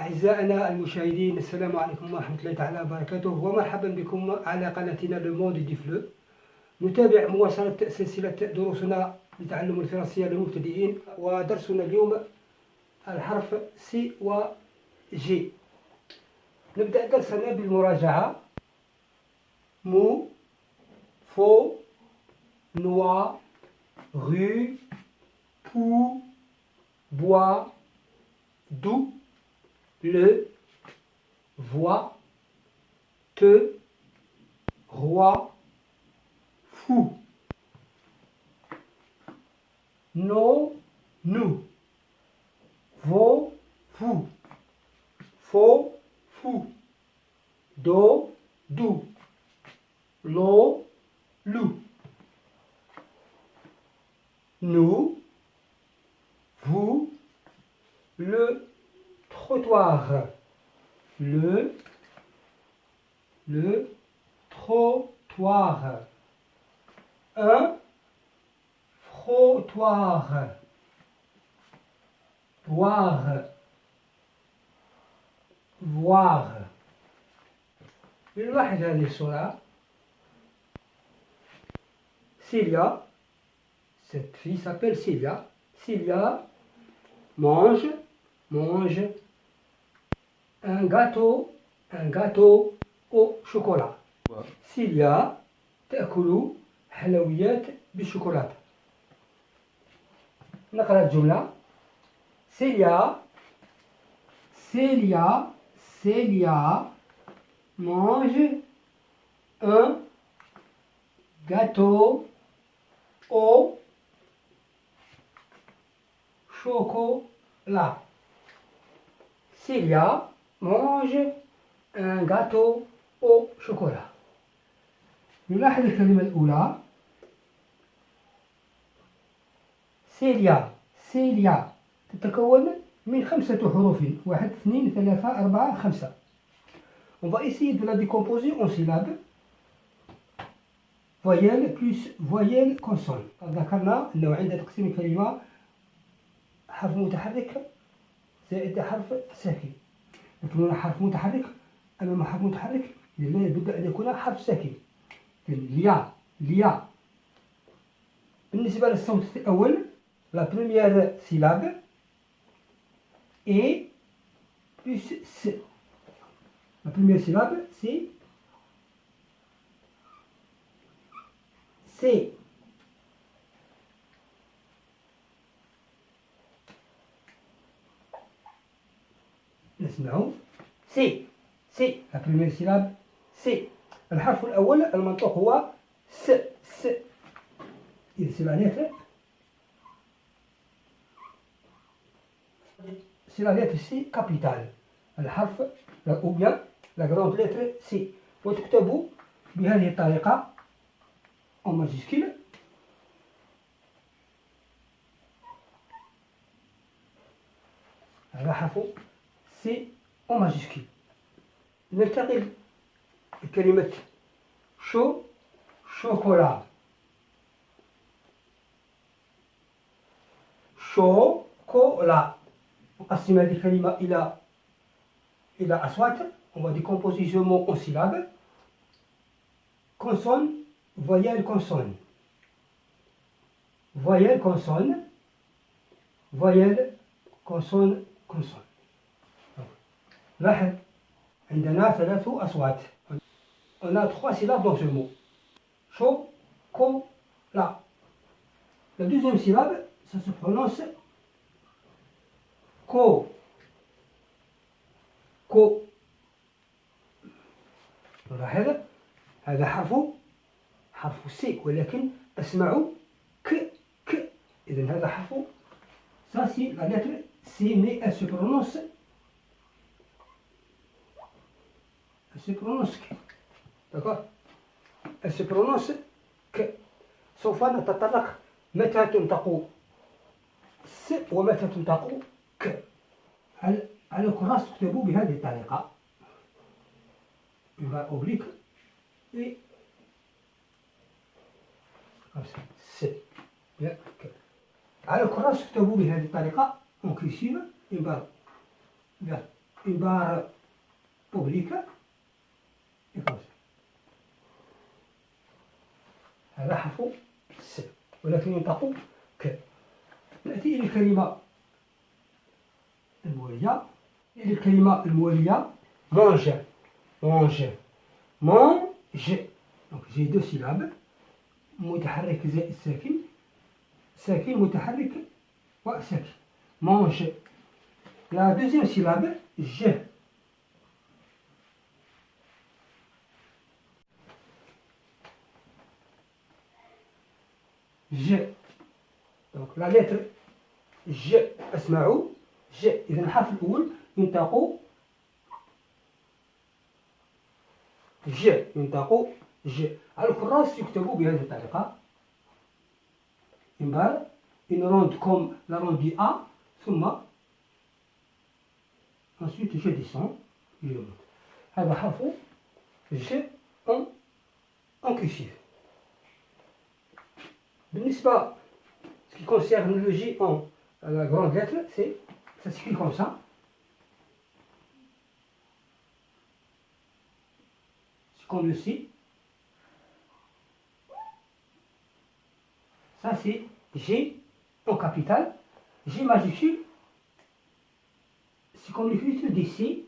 أعزائنا المشاهدين، السلام عليكم ورحمة الله تعالى وبركاته، ومرحبا بكم على قناتنا لو موند دي فلو. نتابع مواصلة سلسلة دروسنا لتعلم الفرنسية للمبتدئين، ودرسنا اليوم الحرف سي و جي. نبدأ درسنا بالمراجعة. مو، فو، نوا، rue, pour, bois, d'où, le, voix, te, roi, fou. Non, nous. Vaut, vous. Faux, fou. Do, d'où. L'eau, loup. Nous, vous, le trottoir, le trottoir, un frottoir, boire, voir. نلاحظ هذه الصورة. Célia, cette fille s'appelle Célia. Célia mange un gâteau au chocolat. Célia تأكل حلويات بالشوكولاتة. نقرأ الجملة. Célia mange un gâteau au chocolat. Célia mange un gâteau au chocolat. نلاحظ الكلمة الأولى. سيليا تتكون من 5 حروف. 1 2 3 4 5. On va essayer de la décomposer en syllabes. voyelle plus voyelle consonne. ذكرنا أنه عند تقسيم الكلمة حرف متحرك زائد حرف ساكن. لكن هنا حرف متحرك أمام حرف متحرك لابد أن يكون حرف ساكن. ليا. بالنسبة للصوت الأول، la première syllabe est plus s. La première syllabe c'est C. نسمعوا سي. la première syllabe سي. الحرف الأول المنطوق هو س. إذا c'est la lettre C capitale. الحرف أو bien la grande lettre C. وتكتب بهذه الطريقة en majuscule. هذا حرف C en majuscule. ننتقل لكلمة شوكولا. شوكولا. نقسم هذه الكلمة إلى أصوات. On va décomposer ce mot en syllabes. Consonne, voyelle, consonne. Voyelle, consonne. Voyelle, consonne, consonne. لاحظ عندنا 3 أصوات. On a 3 syllabes dans ce mot. Chocolat. La deuxième syllabe, ça se prononce ko. لاحظ هذا حرف سي، ولكن أسمع ك. إذن هذا حرف ça c'est la lettre C, mais elle se prononce ك. d'accord. elle se prononce ك. سوف نتطرق متى تنطق س ومتى تنطق ك. على الكراس تكتب بهذه الطريقة. يبقى أوبليك et comme ça س. على الكراس تكتب بهذه الطريقة en cursive. يبقى une barre oblique et comme ça. هذا حرف س ولكن ينطق ك. نأتي إلى الكلمة الموالية. mange. Donc j'ai deux syllabes, متحرك زائد ساكن، ساكن متحرك وساكن. mange. La deuxième syllabe je. Donc la lettre ج أسمع ج. إذا الحرف الأول ينطق ج. على الكراس يكتب بهذه الطريقة. une ronde comme la ronde du A, ثم ensuite je descends et je monte. هذا حرف ج en cursif. بالنسبة ce qui concerne le J en la grande lettre, ça s'écrit comme ça. C'est comme le C. Ça c'est G en capital. G majuscule, c'est comme l'écriture des C.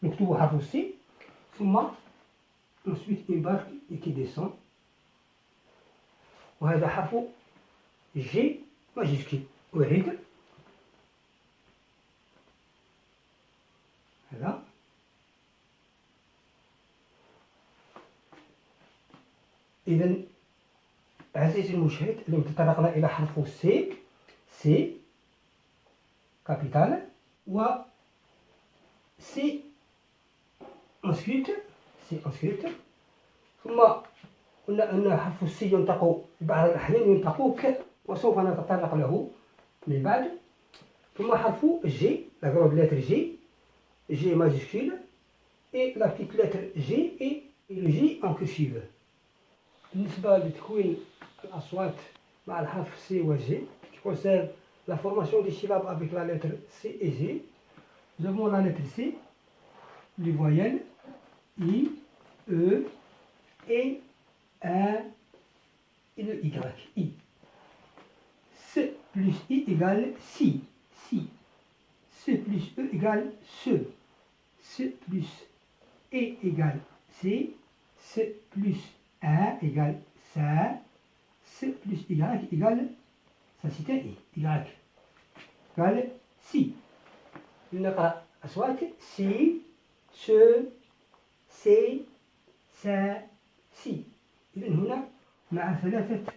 نكتبوا حرف السي ثم ensuite une barre qui descend. وهذا حرف G majuscule. أعيد هذا. إذا عزيزي المشاهد، اليوم تطرقنا إلى حرف سي كابيتال و سي ensuite ثم قلنا أن حرف السي ينطق في بعض الأحيان ينطق ك، وسوف نتطرق له من بعد. ثم حرف جي، la grande lettre G majuscule, et la petite lettre G et le J en cursive. بالنسبة لتكوين الأصوات مع الحرف سي و جي qui concerne la formation des syllabes avec la lettre C et G, nous avons la lettre C, les voyelles I, E, E, A et le Y. I. C plus I égale si. C plus E égale ce. C plus E égale C. C plus A égale ça. C plus Y égale, ça c'est un I. Y égale si. نقرأ أصوات سي، س، سي، سا، سي. إذن هنا مع ثلاثة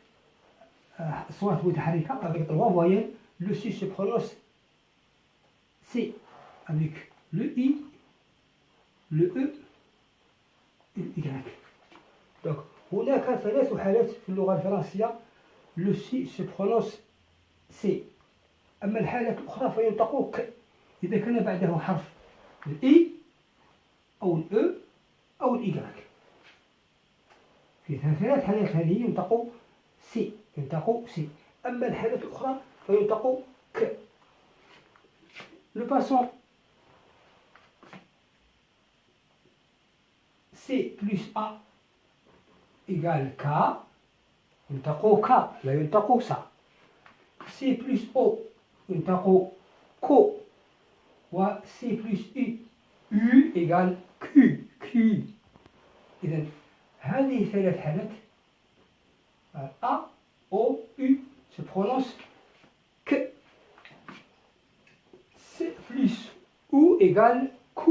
أصوات متحركة avec trois voyelles. Le C se prononce C avec le I, le E et le Y. Donc هناك ثلاث حالات في اللغة الفرنسية le C se prononce C. أما الحالة الأخرى فينطق ك إذا كان بعده حرف الإي أو الأو أو الإيكغيك. في ثلاث حالات هذه ينطق سي. أما الحالة الأخرى فينطق ك. Nous passons C plus A égale K. ينطق ك لا ينطق سا. C plus O ينطق كو. و C plus U égale Q. إذن هذه ثلاث حالات A, O, U se prononce Q. C plus U égale Q.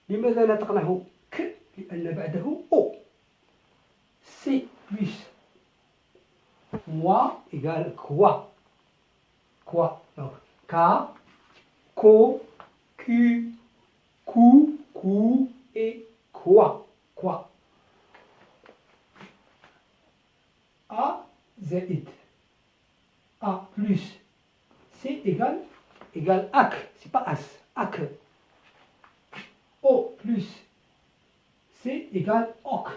لماذا نطقناه ك؟ لأن بعده O. C plus W égale quoi. Donc K, Ko, Q, et quoi. A زائد A plus C égale AC. C'est pas as, AC. O plus C égale OC.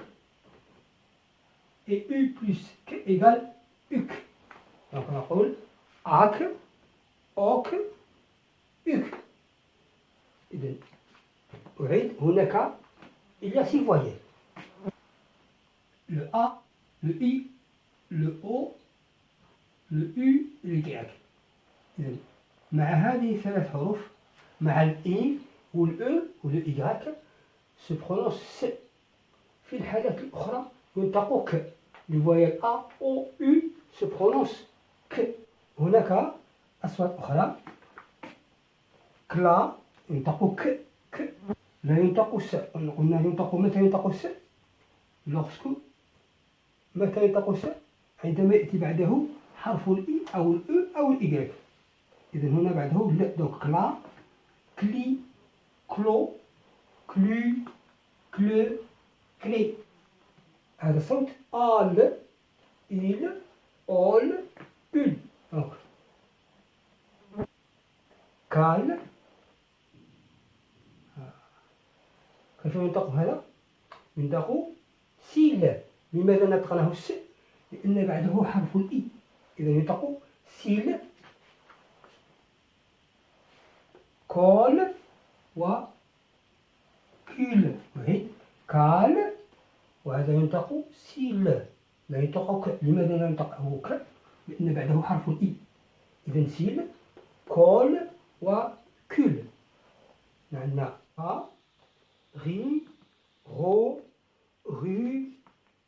Et U plus K égale UK. Donc on appelle AC, أوك أوك. إذن أعيد. هناك il y a 6 voyelles. Le A, le I, le O, le U, le Y. إذن مع هذه الثلاث حروف، مع ال I والE وال Y se prononce S. في الحالات الأخرى ينطق ك. Les voyelles A, O, U se prononce ك. هناك أصوات أخرى كلا ينطق ك ك، لا ينطق س. قلنا ينطق متى ينطق س؟ lorsque متى ينطق س؟ عندما يأتي بعده حرف الإي أو الأو أو الإي. إذا هنا بعده لا. دونك كلا كلي كلو كلو كلو كلي. هذا الصوت آل إل أول أل. دونك كال. كيف ينطق هذا؟ ينطق سيل. لماذا نطقناه الس؟ لأن بعده حرف الإي. إذا ينطق سيل كول و كيل. كال، وهذا ينطق سيل لا ينطق ك. لماذا لا ينطقه ك؟ لأن بعده حرف الإي. إذا سيل كول و كيل. عندنا أ ري رو ري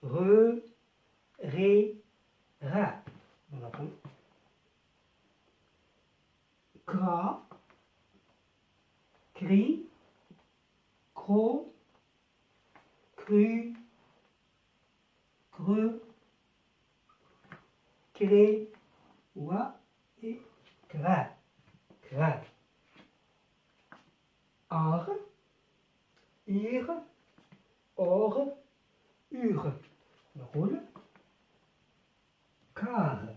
ر ري را. كرا كري كرو كرو كرو كري و كرا كرا. أر إير أور أور. نقول كار.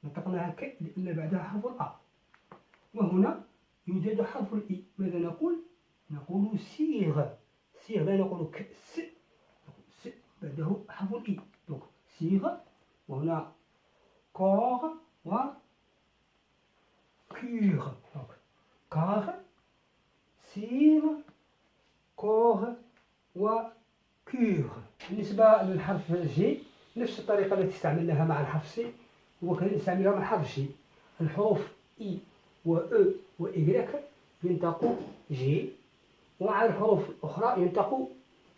نطقناها ك لأن بعدها حرف الأ. وهنا يوجد حرف الإي. ماذا نقول؟ نقول سيغ. سيغ لا نقول ك س. س بعده حرف الإي. دونك سيغ. وهنا كور و كور. دونك كار سيغ كور وكور. بالنسبة للحرف جي نفس الطريقة التي استعملناها مع الحرف سي وكذلك نستعملها مع الحرف جي. الحروف إي و أو و إيغريك ينطق جي، ومع الحروف الأخرى ينطق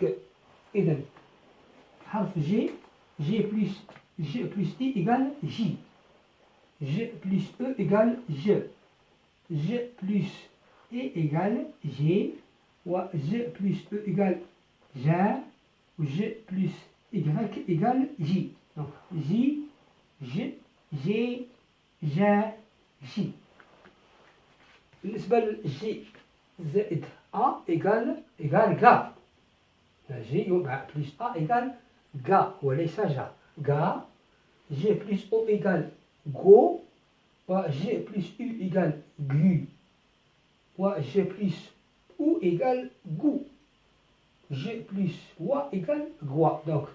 ك. إذا حرف جي، جي بلس إي إيغال جي، جي بلس أو إيغال ج، جي بلس إي إيغال جي، و جي بلس أو إيغال جا، و جي بلس إيغريك إيغال جي. دونك جي ج جي جا جي. بالنسبة للجي زائد أ إيغال غا. جي بلس أ إيغال غا وليس جا. غا. جي بلس أو إيغال غو، و جي بلس أو إيغال غو، و جي بلس أو إيغال غو، جي بلس و إيغال غوا. دونك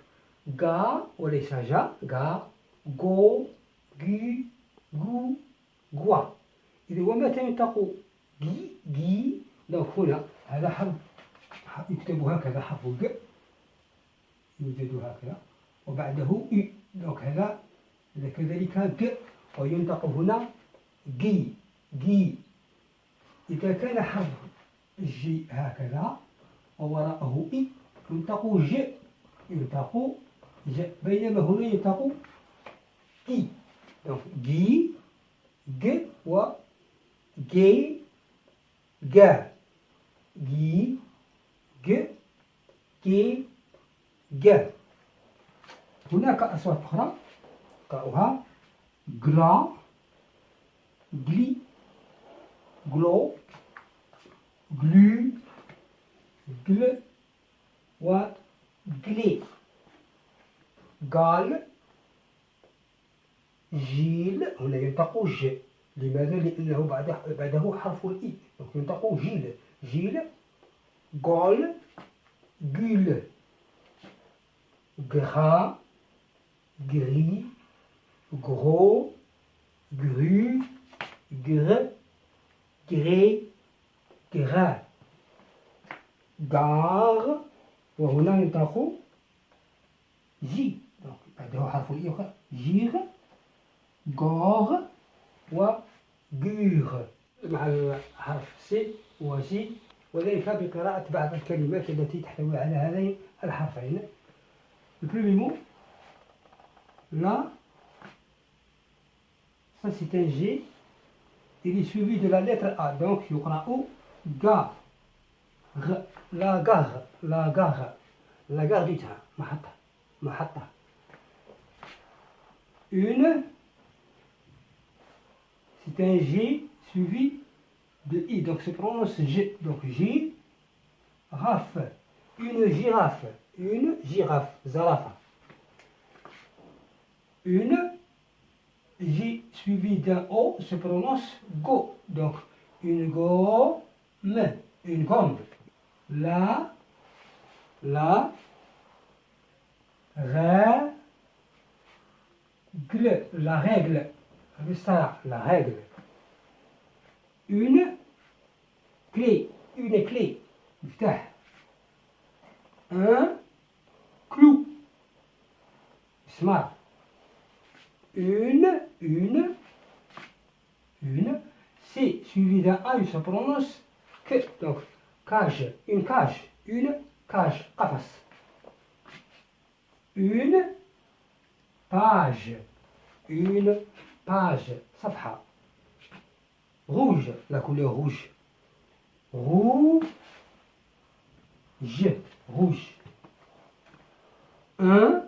غا وليس جا. غا غو غو غو غوا. إذا ومتى ينطق جي جي؟ دونك هنا هذا حرف يكتب هكذا حرف ج يوجد هكذا وبعده إي. دونك هذا كذلك ج وينطق هنا جي جي. إذا كان حرف جي هكذا ووراءه إي ينطق ج ينطق ج، بينما هنا ينطق إي. دونك جي ج و جي جا جي ج جي جا. هناك أصوات أخرى نقرأها غلا غلي غلو غلو غل و غلي. قال جيل. هنا ينطق ج. لماذا؟ لأنه بعده حرف الإي. دونك ينطق جيل جيل. قال جيل غرا غري غرو غرو gr, gré, gras. gare وهنا ينطق جي دونك هذا هو حرف الإخاء جيغ غور وغيغ مع الحرف سي وجي وذلك بقراءة بعض الكلمات التي تحتوي على هذين الحرفين. Le premier mot là ça c'est un G, il est suivi de la lettre A donc يقرأ غا la gare, la gare, la gare du train, محطة, محطة. Une, c'est un G suivi de I, donc se prononce G, donc J, raf, une girafe, zarafa. Une J suivi d'un O se prononce go, donc une gomme, une gomme. La règle, la règle, la règle. Une clé, مفتاح. Un clou, smart. Une, C suivi d'un A, il se prononce que, donc cage, une cage, قفص. Une page, صفحة. Rouge, la couleur rouge. Rouge. Un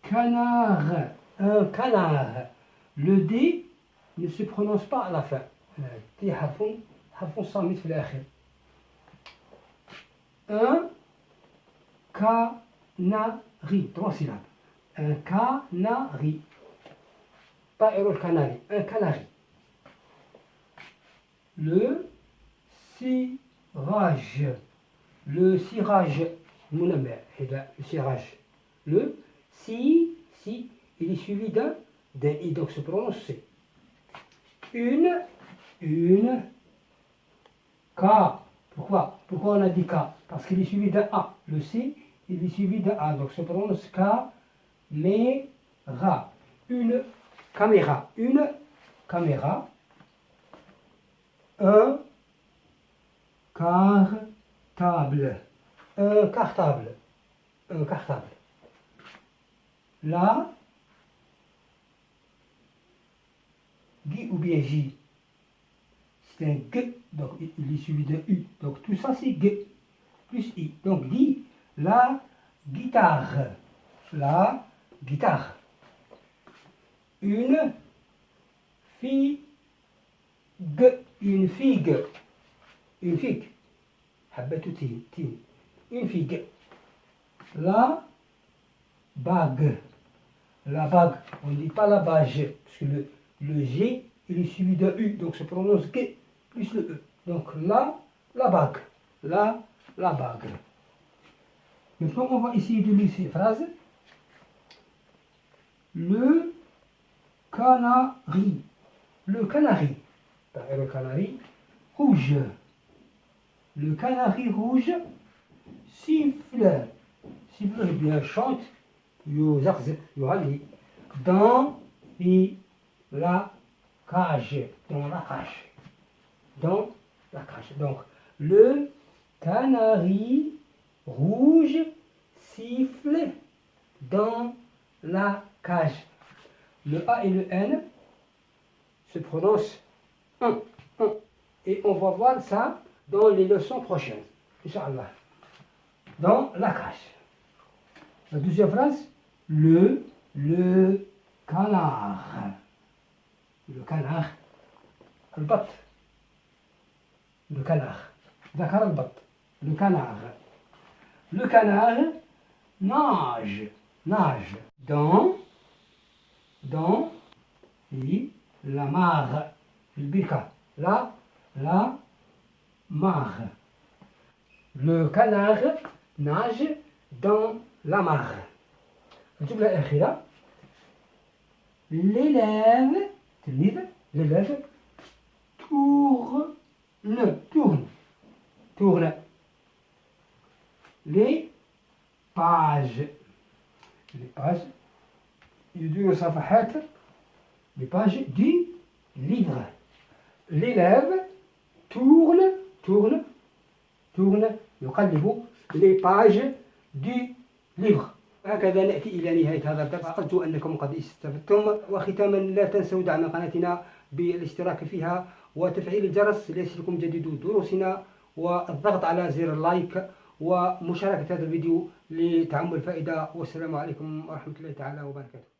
canard, Le D ne se prononce pas à la fin. D حرف صامت في الآخر. Un canari, 3 syllabes. Un canari. Pas le canari, un canari. Le cirage. Le cirage. Le si, il est suivi d'un I, donc se prononce C. Une K. Pourquoi on a dit K? Parce qu'il est suivi d'un A. Le C, il est suivi d'un A, donc se prononce caméra. Une caméra. Un cartable. La Guy ou bien J. C'est un G, donc il est suivi d'un U. Donc tout ça c'est G plus I. Donc Guy, la guitare. Une figue. حبة تين. Une figue. La bague. On ne dit pas la bage, parce que le G, il est suivi d'un U, donc se prononce G plus le E. Donc la bague. La bague. Maintenant, on va essayer de lire ces phrases. Le canari. Le canari rouge. Le canari rouge siffle. Siffle, bien chante. يزقزق يعلي. Dans la cage. Donc, le canari rouge siffle dans la cage. Le A et le N se prononcent un. Et on va voir ça dans les leçons prochaines. Inch'Allah. Dans la cage. La deuxième phrase, le canard. البط. Le canard nage dans la mare. La mare. Le canard nage dans la mare. الجملة الأخيرة. L'élève تلميذ l'élève tourne les pages يدور صفحات les pages du livre. L'élève tourne يقلب les pages du livre. هكذا نأتي إلى نهاية هذا الدرس. أرجو أنكم قد استفدتم. وختاما لا تنسوا دعم قناتنا بالاشتراك فيها وتفعيل الجرس ليصلكم جديد دروسنا، والضغط على زر اللايك ومشاركة هذا الفيديو لتعم الفائدة. والسلام عليكم ورحمة الله تعالى وبركاته.